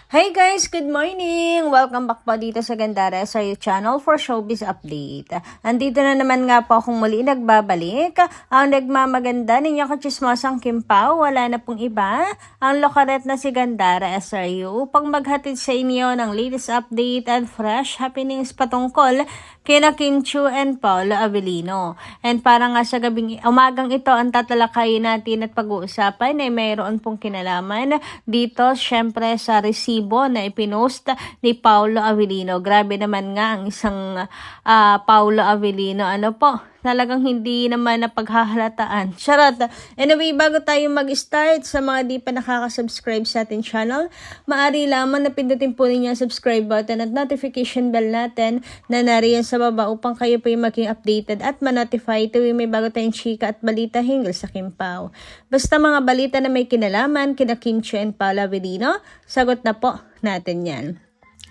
Hey guys, good morning! Welcome back po dito sa Gandara sa YouTube channel for Showbiz Update. Andito na naman nga po akong muli nagbabalik. Ang nagmamaganda ninyo kachismosang Kim Pao, wala na pong iba. Ang lokaret na si Gandara SRU upang maghatid sa inyo ng latest update and fresh happenings patungkol kina Kim Chiu and Paolo Avellino. And para nga sa umagang ito ang tatalakayin natin at pag-uusapan ay mayroon pong kinalaman dito syempre sa resibo na ipinost ni Paolo Avellino. Grabe naman nga ang isang Paolo Avellino. Ano po? Talagang hindi naman napaghahalataan. Charot! Anyway, bago tayo mag-start, sa mga di pa nakaka-subscribe sa ating channel, maaari lamang na pindutin po ninyo ang subscribe button at notification bell natin na nariyan sa baba upang kayo po yung maging updated at ma-notify tuwing may bago tayong chika at balita hinggil sa Kim Pao. Basta mga balita na may kinalaman kina Kim Chiu and Paolo Avellino, sagot na po natin yan.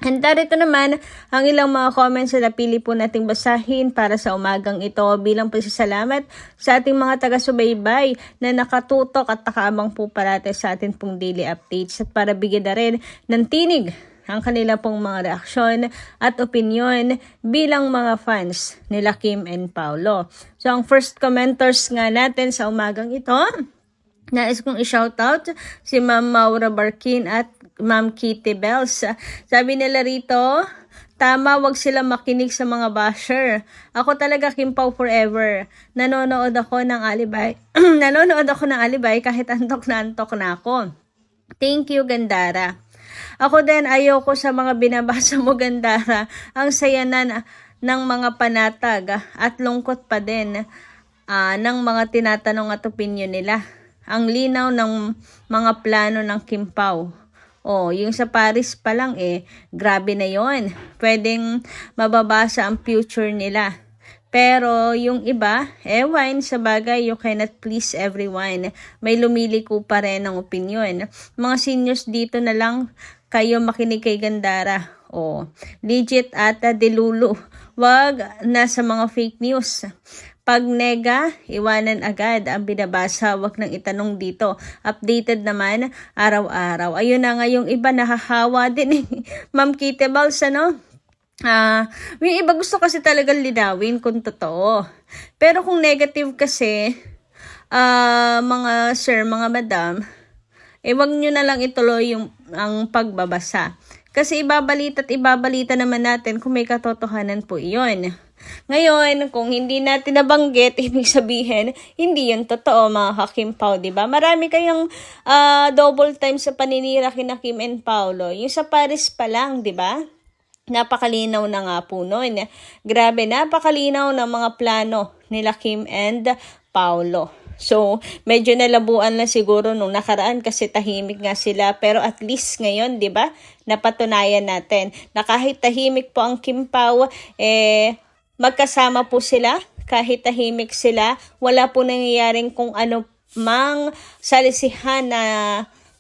And darito naman ang ilang mga comments na napili po nating basahin para sa umagang ito bilang pasasalamat sa ating mga taga-subaybay na nakatutok at nakaabang po parate sa atin pong daily updates at para bigyan na rin ng tinig ang kanila pong mga reaksyon at opinyon bilang mga fans nila Kim and Paolo. So ang first commenters nga natin sa umagang ito, nais kong i-shoutout si Ma'am Maura Barkin at Ma'am Kitty Bells. Sabi nila rito, tama, wag sila makinig sa mga basher. Ako talaga Kim Pao forever. Nanonood ako ng alibay. Nanonood ako ng alibay kahit antok na ako. Thank you, Gandara. Ako din, ayoko sa mga binabasa mo, Gandara. Ang saya na ng mga panatag at lungkot pa din ng mga tinatanong at opinion nila. Ang linaw ng mga plano ng Kim Pao. Oh, yung sa Paris pa lang grabe na yon. Pwedeng mababasa ang future nila. Pero yung iba, ewan, sa bagay, you cannot please everyone. May lumiliko pa rin ng opinion. Mga seniors dito na lang kayo makinig kay Gandara. Oh, legit ata delulu. Wag na sa mga fake news. Pag nega, iwanan agad ang binabasa, wag nang itanong dito. Updated naman araw-araw. Ayun na nga yung iba nahahawa din Ma'am Kitty Bells, ano? Yung iba gusto kasi talagang linawin kung totoo. Pero kung negative kasi, mga sir, mga madam, wag nyo na lang ituloy ang pagbabasa. Kasi ibabalita naman natin kung may katotohanan po iyon. Ngayon, kung hindi natin nabanggit, ibig sabihin, hindi yun totoo mga ka-Kim Pao, diba? Marami kayong double time sa paninira kina Kim and Paolo. Yung sa Paris pa lang, diba? Napakalinaw na nga po nun. Grabe, napakalinaw ng mga plano nila Kim and Paolo. So, medyo nalabuan na siguro nung nakaraan kasi tahimik nga sila. Pero at least ngayon, di ba, napatunayan natin na kahit tahimik po ang Kim Pao, magkasama po sila. Kahit tahimik sila, wala po nangyayaring kung ano mang salisihan na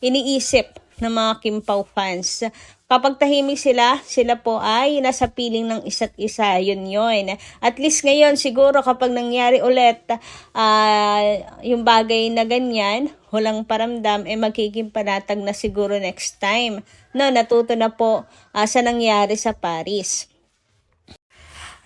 iniisip ng mga Kim Pao fans. Kapag tahimik sila po ay nasa piling ng isa't isa. Yun. At least ngayon, siguro kapag nangyari ulit yung bagay na ganyan, walang paramdam, magiging panatag na siguro next time. No, natuto na po sa nangyari sa Paris.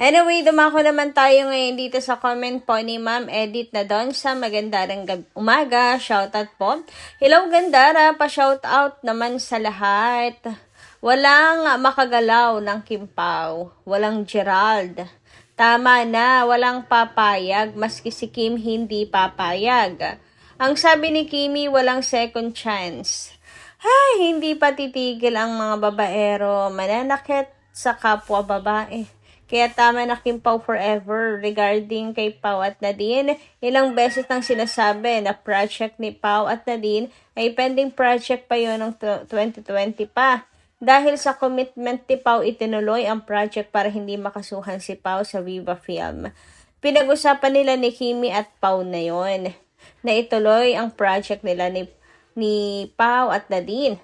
Anyway, dumako naman tayo ngayon dito sa comment po ni Ma'am Edith na doon sa magandang umaga. Shoutout po. Hello, Gandara. Pa-shoutout naman sa lahat. Walang makagalaw ng Kim Pao. Walang Gerald. Tama na, walang papayag. Maski si Kim hindi papayag. Ang sabi ni Kimi, walang second chance. Ay, hindi pa titigil ang mga babaero. Mananakit sa kapwa babae. Kaya tama na Kim Pao forever regarding kay Pao at Nadine. Ilang beses nang sinasabi na project ni Pao at Nadine ay pending project pa yun ng 2020 pa. Dahil sa commitment ni Pao, itinuloy ang project para hindi makasuhan si Pao sa Viva Film. Pinag-usapan nila ni Kimi at Pao na yon na ituloy ang project nila ni Pao at Nadine.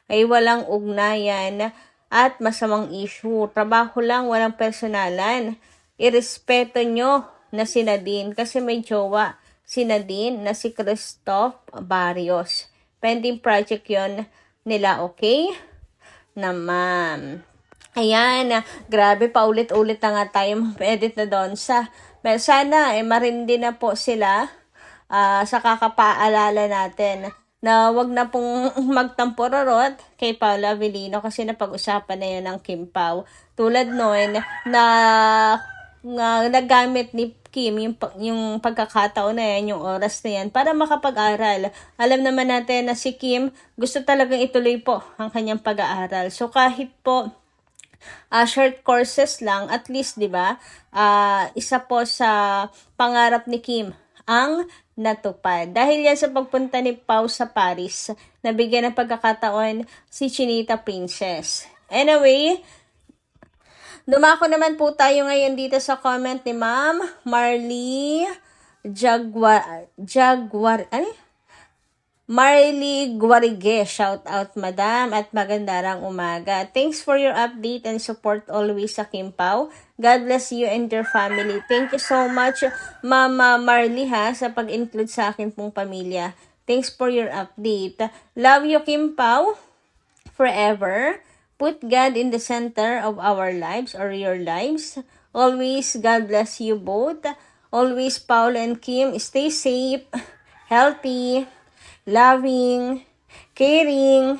Ay walang ugnayan at masamang issue. Trabaho lang, walang personalan. Irespeto nyo na si Nadine kasi may jowa si Nadine na si Christoph Barrios. Pending project yon nila, okay? naman. Ayan, grabe, paulit-ulit na nga tayo mag-edit na doon sa. Pero sana, marindi na po sila sa kakapaalala natin na wag na pong magtampororot kay Paula Avellino kasi napag-usapan na yun ng Kim Pao. Tulad noon na nagamit ni Kim yung pagkakataon na yan, yung oras na yan para makapag-aral. Alam naman natin na si Kim gusto talagang ituloy po ang kanyang pag-aaral. So kahit po short courses lang, at least 'di ba? Isa po sa pangarap ni Kim ang natupad. Dahil yan sa pagpunta ni Pao sa Paris, nabigyan ng pagkakataon si Chinita Princess. Anyway, dumako naman po tayo ngayon dito sa comment ni Ma'am Marley Marley Guarigue, shout out madam at magandang umaga. Thanks for your update and support always sa Kim Pao. God bless you and your family. Thank you so much Mama Marley sa pag-include sa akin pong pamilya. Thanks for your update. Love you Kim Pao forever. Put God in the center of our lives or your lives. Always God bless you both. Always Paul and Kim, stay safe, healthy, loving, caring,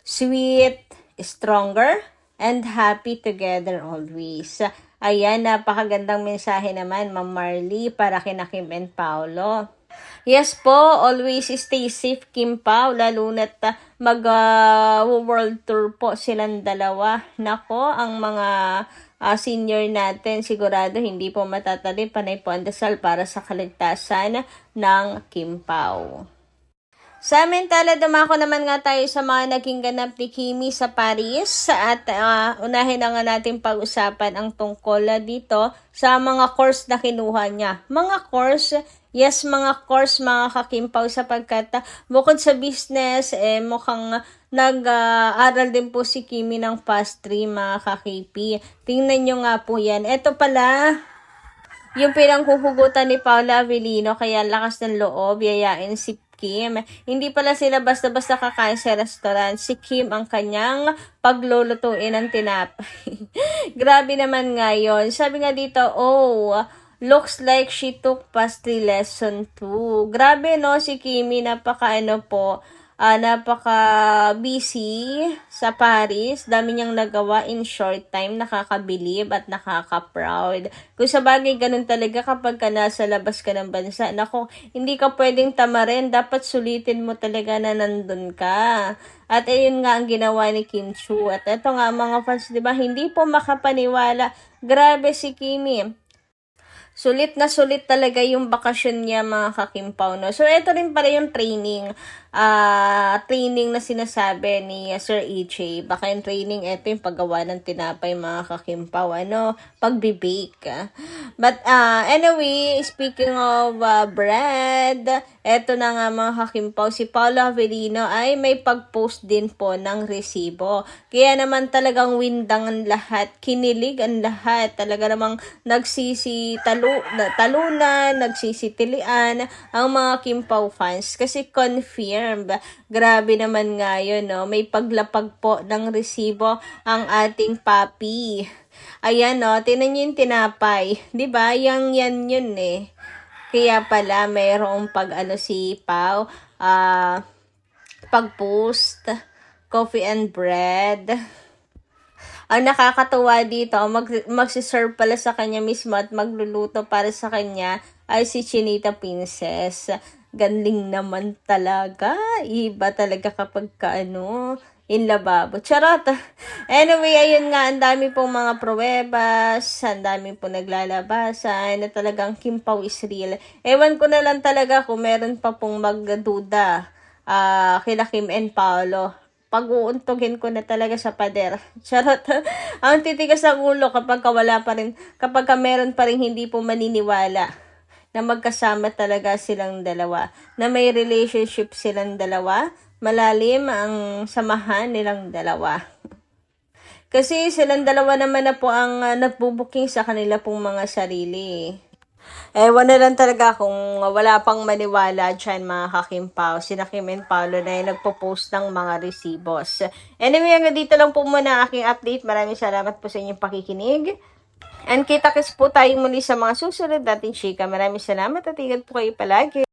sweet, stronger, and happy together always. Ayan, napakagandang mensahe naman, Ma'am Marley, para kina Kim and Paolo. Yes po, always stay safe, Kim Pao, lalo na't mag-world tour po silang dalawa. Nako, ang mga senior natin, sigurado hindi po matatali, panay po ang dasal para sa kaligtasan ng Kim Pao. Samantala, dumako naman nga tayo sa mga naging ganap ni Kimi sa Paris at unahin na nga natin pag-usapan ang tungkol dito sa mga course na kinuha niya. Mga course, yes, mga course mga kakimpaw sapagkat bukod sa business, mukhang nag-aral din po si Kimi ng pastry mga ka-KP. Tingnan nyo nga po yan. Ito pala, yung pinanghuhugutan ni Paula Avellino, kaya lakas ng loob, yayain si Kim. Hindi pala sila basta-basta kakain sa restaurant. Si Kim ang kanyang paglulutuin ng tinapay. Grabe naman nga yun. Sabi nga dito, looks like she took pastry lesson 2. Grabe no, si Kimi, napaka busy sa Paris. Dami niyang nagawa in short time. Nakakabilib at nakaka-proud. Kung sa bagay, ganun talaga kapag ka nasa labas ka ng bansa. Nako, hindi ka pwedeng tamarin. Dapat sulitin mo talaga na nandun ka. At ayun nga ang ginawa ni Kim Chu. At ito nga mga fans, diba, hindi po makapaniwala. Grabe si Kimi. Sulit na sulit talaga yung bakasyon niya mga kakimpaw, no? So, ito rin pala yung training na sinasabi ni Sir EJ. Baka yung training, ito yung paggawa ng tinapay mga kakimpaw, pagbibake. But, anyway, speaking of bread, eto na nga mga kakimpaw, si Paula Avellino ay may pag-post din po ng resibo. Kaya naman talagang windang ang lahat, kinilig ang lahat, talaga namang talunan, nagsisitilian ang mga Kimpaw fans kasi confirmed. Grabe naman nga yun, no? May paglapag po ng resibo ang ating papi. Ayan, no? Tinan nyo yung tinapay. Diba? Yan yun eh. Kaya pala mayroong si Pao, pag-post, coffee and bread. Ang nakakatuwa dito, magsiserve pala sa kanya mismo at magluluto para sa kanya ay si Chinita Princess. Galing naman talaga. Iba talaga kapag in lababo. Charot! Anyway, ayun nga, ang dami pong mga pruwebas, ang dami pong naglalabasan, na talagang Kimpaw is real. Ewan ko na lang talaga kung meron pa pong magduda kila Kim and Paolo. Pag-uuntugin ko na talaga sa pader. Charot. Ang titigas ng ulo kapag meron pa rin hindi po maniniwala na magkasama talaga silang dalawa. Na may relationship silang dalawa. Malalim ang samahan nilang dalawa. Kasi silang dalawa naman na po ang nagbubuking sa kanila pong mga sarili. Ewan na lang talaga kung wala pang maniwala dyan mga kakimpaw. Sina Kim and Paolo na yung nagpo-post ng mga resibos. Anyway, hanggang dito lang po muna ang aking update. Maraming salamat po sa inyong pakikinig. And kita-kits po tayo muli sa mga susunod natin chika. Maraming salamat at ingat po kayo palagi.